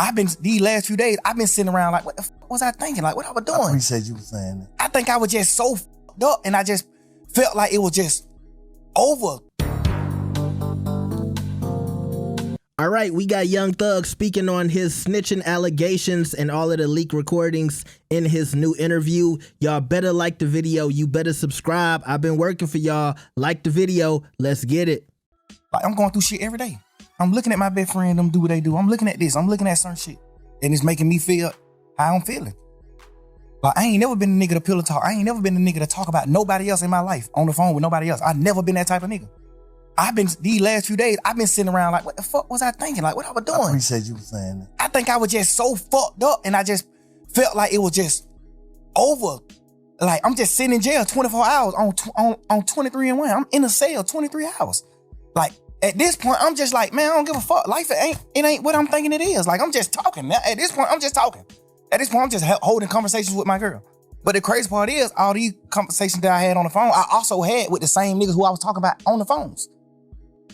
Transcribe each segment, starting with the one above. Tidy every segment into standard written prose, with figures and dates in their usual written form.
I've been, these last few days, I've been sitting around like, what the fuck was I thinking? Like, what I was doing? I appreciate you for saying that. I think I was just so fucked up, and I just felt like it was just over. All right, we got Young Thug speaking on his snitching allegations and all of the leak recordings in his new interview. Y'all better like the video. You better subscribe. I've been working for y'all. Like the video. Let's get it. Like, I'm going through shit every day. I'm looking at my best friend, them do what they do. I'm looking at this. I'm looking at certain shit. And it's making me feel how I'm feeling. Like, I ain't never been a nigga to pillow talk. I ain't never been a nigga to talk about nobody else in my life on the phone with nobody else. I never been that type of nigga. I've been, these last few days, I've been sitting around like, what the fuck was I thinking? Like, what I was doing? I appreciate you for saying that. I think I was just so fucked up, and I just felt like it was just over. Like, I'm just sitting in jail 24 hours on 23 and 1. I'm in a cell 23 hours. Like, at this point, I'm just like, man, I don't give a fuck. Life, it ain't what I'm thinking it is. Like, I'm just talking. At this point, I'm just talking. At this point, I'm just holding conversations with my girl. But the crazy part is, all these conversations that I had on the phone, I also had with the same niggas who I was talking about on the phones.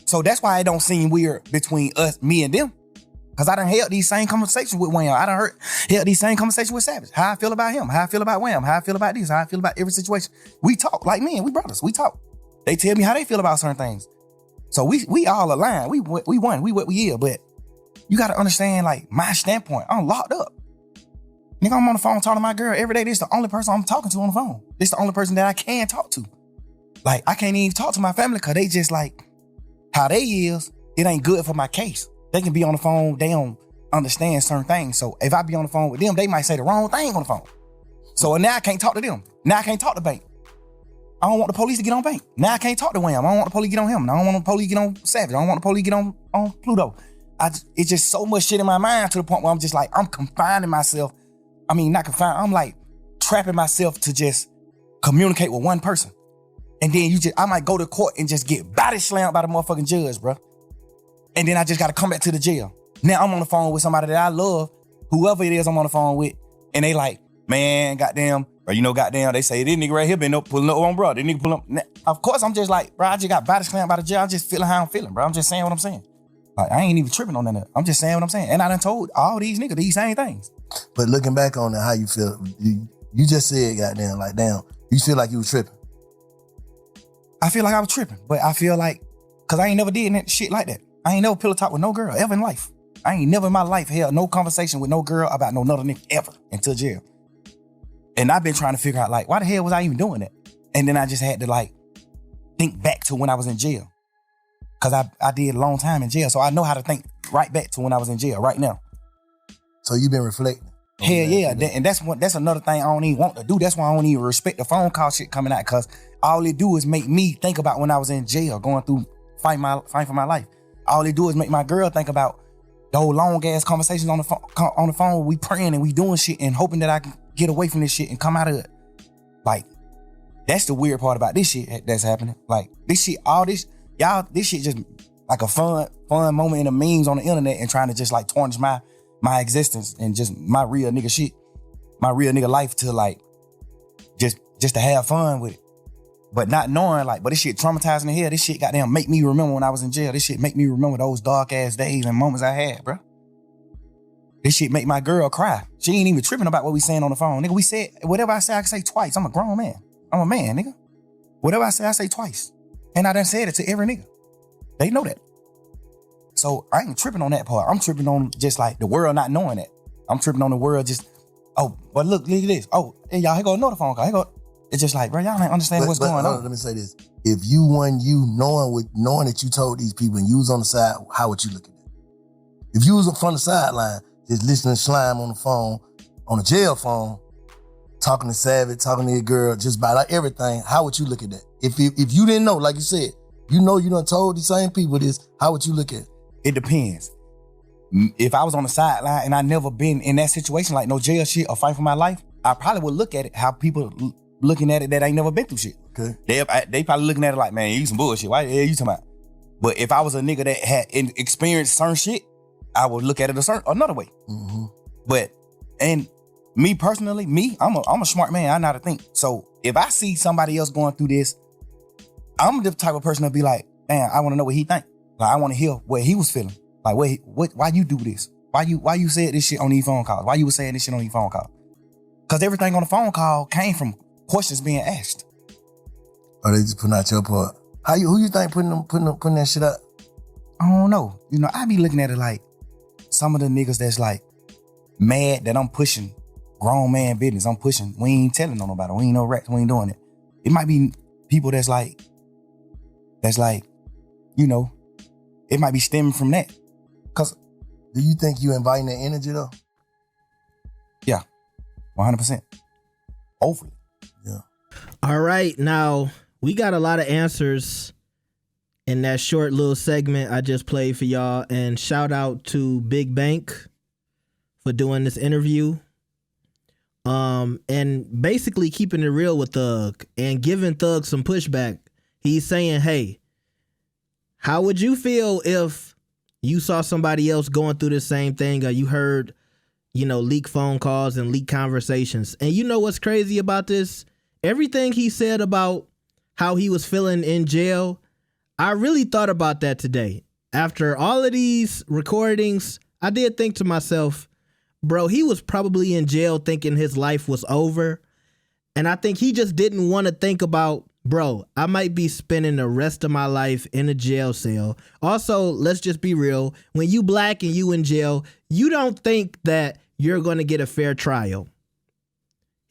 So that's why it don't seem weird between us, me and them. Cause I done held these same conversations with Wham. I done held these same conversations with Savage. How I feel about him, how I feel about Wham, how I feel about this, how I feel about every situation. We talk like men, we brothers, we talk. They tell me how they feel about certain things. So we all align, we won, we what we is. But you gotta understand, like, my standpoint, I'm locked up. Nigga, I'm on the phone talking to my girl every day. This is the only person I'm talking to on the phone. This is the only person that I can talk to. Like, I can't even talk to my family cause they just like, how they is, it ain't good for my case. They can be on the phone, they don't understand certain things. So if I be on the phone with them, they might say the wrong thing on the phone. So now I can't talk to them. Now I can't talk to Bank. I don't want the police to get on Bank. Now I can't talk to Wham. I don't want the police to get on him. I don't want the police to get on Savage. I don't want the police to get on Pluto. It's just so much shit in my mind to the point where I'm just like, I'm confining myself. I mean, not confined, I'm like trapping myself to just communicate with one person. And then I might go to court and just get body slammed by the motherfucking judge, bro. And then I just gotta come back to the jail. Now I'm on the phone with somebody that I love, whoever it is I'm on the phone with, and they like, man, goddamn, or goddamn, they say, this nigga right here been up pulling up on bro. This nigga pull up. Now, of course, I'm just like, bro, I just got body slammed by the judge. I'm just feeling how I'm feeling, bro. I'm just saying what I'm saying. Like, I ain't even tripping on that. I'm just saying what I'm saying. And I done told all these niggas these same things. But looking back on it, how you feel, you just said, goddamn, like, damn, you feel like you was tripping. I feel like I was tripping, but I feel like, cause I ain't never did shit like that. I ain't never pillow talk with no girl ever in life. I ain't never in my life held no conversation with no girl about no another nigga ever until jail. And I've been trying to figure out, like, why the hell was I even doing that? And then I just had to, like, think back to when I was in jail. Cause I did a long time in jail, so I know how to think right back to when I was in jail right now. So you've been reflecting? Hell yeah, and that's another thing I don't even want to do. That's why I don't even respect the phone call shit coming out, cause all it do is make me think about when I was in jail, going through fighting for my life. All it do is make my girl think about those long ass conversations on the phone. We praying and we doing shit and hoping that I can get away from this shit and come out of it. Like, that's the weird part about this shit that's happening. Like, this shit, all this, y'all, this shit just like a fun moment in the memes on the internet and trying to just like tarnish my existence and just my real nigga shit, my real nigga life to like, just to have fun with it. But not knowing, like, but this shit traumatizing the hell. This shit goddamn make me remember when I was in jail. This shit make me remember those dark ass days and moments I had, bro. This shit make my girl cry. She ain't even tripping about what we saying on the phone. Nigga, we said, whatever I say, I can say twice. I'm a grown man. I'm a man, nigga. Whatever I say twice. And I done said it to every nigga. They know that. So I ain't tripping on that part. I'm tripping on just like the world not knowing that. I'm tripping on the world just, oh, but look at this. Oh, hey, y'all, here go another phone call. Here go. It's just like, bro, y'all ain't understanding what's going on. Let me say this. If you knowing that you told these people and you was on the side, how would you look at it? If you was from the sideline, just listening to Slime on the phone, on the jail phone, talking to Savage, talking to your girl, just about like everything, how would you look at that? If you didn't know, like you said, you done told these same people this, how would you look at it? It depends. If I was on the sideline and I never been in that situation, like no jail shit or fight for my life, I probably would look at it how people looking at it that ain't never been through shit. Okay. They probably looking at it like, man, you some bullshit. Why the hell you talking about? But if I was a nigga that had experienced certain shit, I would look at it another way. Mm-hmm. But, and me personally, I'm a smart man. I know how to think. So if I see somebody else going through this, I'm the type of person to be like, man, I want to know what he think. Like, I want to hear what he was feeling. Like, why you do this? Why you said this shit on these phone calls? Why you was saying this shit on these phone calls? Because everything on the phone call came from questions being asked. Oh, they just putting out your part. Who you think putting that shit out? I don't know. You know, I be looking at it like some of the niggas that's like mad that I'm pushing grown man business. We ain't telling on nobody. We ain't no rats. We ain't doing it. It might be people that's like, you know, it might be stemming from that. Cause do you think you inviting that energy though? Yeah, 100%. Hopefully. Yeah. All right, now we got a lot of answers in that short little segment I just played for y'all, and shout out to Big Bank for doing this interview. And basically keeping it real with Thug and giving Thug some pushback. He's saying, hey, how would you feel if you saw somebody else going through the same thing, or you heard, you know, leak phone calls and leak conversations? And you know what's crazy about this? Everything he said about how he was feeling in jail, I really thought about that today. After all of these recordings, I did think to myself, bro, he was probably in jail thinking his life was over. And I think he just didn't want to think about, bro, I might be spending the rest of my life in a jail cell. Also, let's just be real. When you black and you in jail, you don't think that you're going to get a fair trial.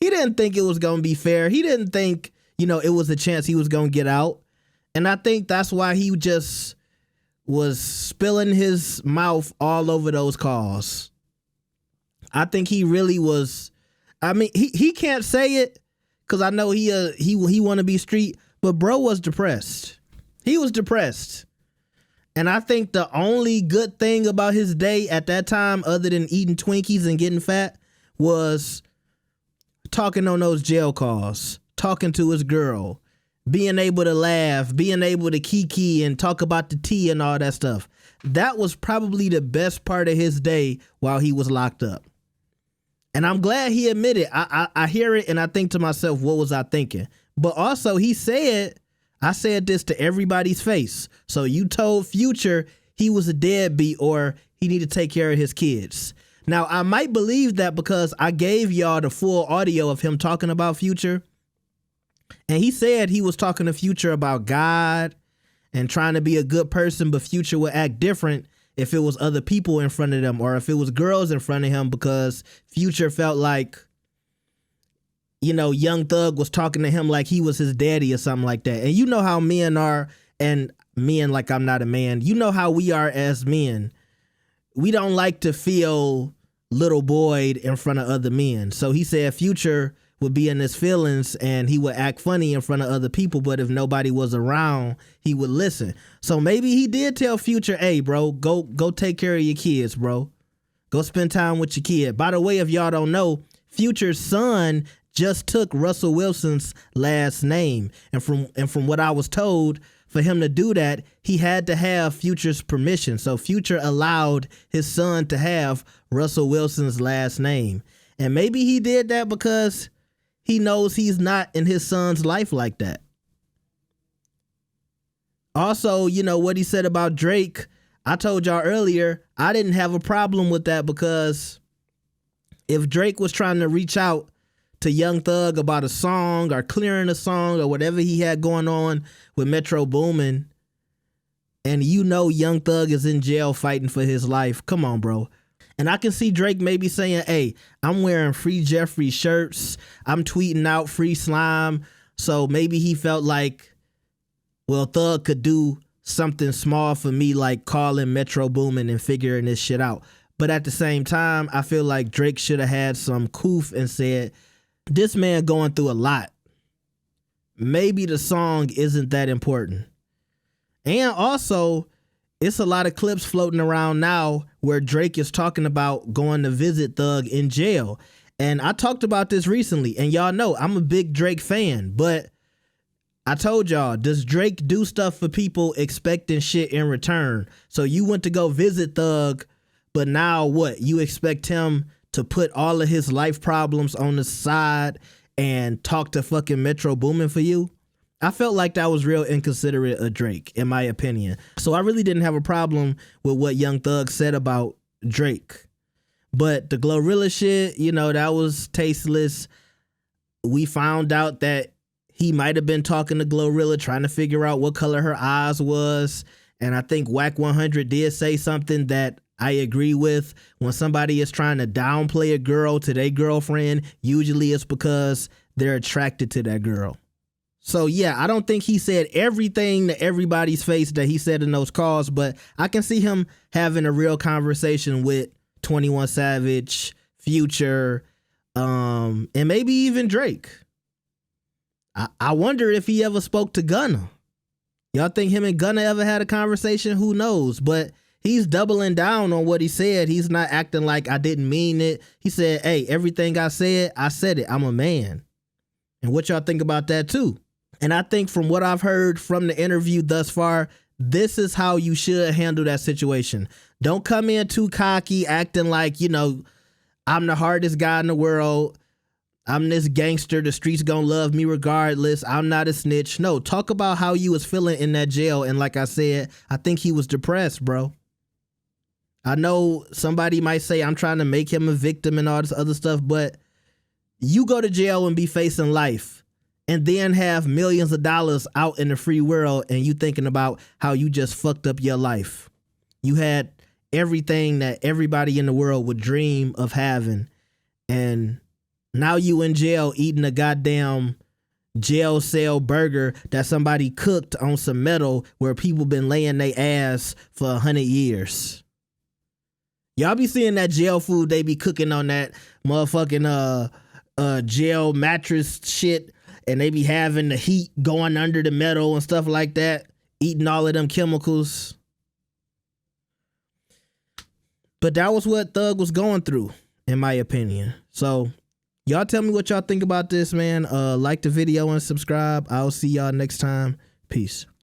He didn't think it was going to be fair. He didn't think, you know, it was a chance he was going to get out. And I think that's why he just was spilling his mouth all over those calls. I think he really was. I mean, he can't say it because I know he want to be street, but bro was depressed. He was depressed. And I think the only good thing about his day at that time, other than eating Twinkies and getting fat, was talking on those jail calls, talking to his girl, being able to laugh, being able to kiki and talk about the tea and all that stuff. That was probably the best part of his day while he was locked up. And I'm glad he admitted. I hear it and I think to myself, what was I thinking? But also he said, I said this to everybody's face. So you told Future he was a deadbeat or he needed to take care of his kids. Now, I might believe that because I gave y'all the full audio of him talking about Future. And he said he was talking to Future about God and trying to be a good person, but Future would act different if it was other people in front of them or if it was girls in front of him, because Future felt like, you know, Young Thug was talking to him like he was his daddy or something like that. And you know how men are, and men like I'm not a man, you know how we are as men. We don't like to feel little boyed in front of other men. So he said Future would be in his feelings and he would act funny in front of other people, but if nobody was around, he would listen. So maybe he did tell Future, hey, bro, go take care of your kids, bro. Go spend time with your kid. By the way, if y'all don't know, Future's son just took Russell Wilson's last name. And from what I was told, for him to do that, he had to have Future's permission. So Future allowed his son to have Russell Wilson's last name. And maybe he did that because he knows he's not in his son's life like that. Also, you know, what he said about Drake, I told y'all earlier, I didn't have a problem with that because if Drake was trying to reach out to Young Thug about a song or clearing a song or whatever he had going on with Metro Boomin, and you know Young Thug is in jail fighting for his life, come on, bro. And I can see Drake maybe saying, hey, I'm wearing Free Jeffrey shirts. I'm tweeting out Free Slime. So maybe he felt like, well, Thug could do something small for me, like calling Metro Boomin and figuring this shit out. But at the same time, I feel like Drake should have had some coof and said, this man going through a lot. Maybe the song isn't that important. And also, it's a lot of clips floating around now where Drake is talking about going to visit Thug in jail. And I talked about this recently, and y'all know I'm a big Drake fan, but I told y'all, does Drake do stuff for people expecting shit in return? So you went to go visit Thug, but now what? You expect him to put all of his life problems on the side and talk to fucking Metro Boomin for you? I felt like that was real inconsiderate of Drake, in my opinion. So I really didn't have a problem with what Young Thug said about Drake. But the Glorilla shit, you know, that was tasteless. We found out that he might have been talking to Glorilla, trying to figure out what color her eyes was. And I think Whack 100 did say something that I agree with. When somebody is trying to downplay a girl to their girlfriend, usually it's because they're attracted to that girl. So yeah, I don't think he said everything to everybody's face that he said in those calls, but I can see him having a real conversation with 21 Savage, Future, and maybe even Drake. I wonder if he ever spoke to Gunna. Y'all think him and Gunna ever had a conversation? Who knows? But he's doubling down on what he said. He's not acting like I didn't mean it. He said, hey, everything I said it. I'm a man. And what y'all think about that too? And I think from what I've heard from the interview thus far, this is how you should handle that situation. Don't come in too cocky, acting like, you know, I'm the hardest guy in the world. I'm this gangster. The streets gonna love me regardless. I'm not a snitch. No, talk about how you was feeling in that jail. And like I said, I think he was depressed, bro. I know somebody might say I'm trying to make him a victim and all this other stuff, but you go to jail and be facing life and then have millions of dollars out in the free world and you thinking about how you just fucked up your life. You had everything that everybody in the world would dream of having, and now you in jail eating a goddamn jail cell burger that somebody cooked on some metal where people been laying their ass for 100 years. Y'all be seeing that jail food they be cooking on that motherfucking jail mattress shit, and they be having the heat going under the metal and stuff like that, eating all of them chemicals. But that was what Thug was going through, in my opinion. So y'all tell me what y'all think about this, man. Like the video and subscribe. I'll see y'all next time. Peace.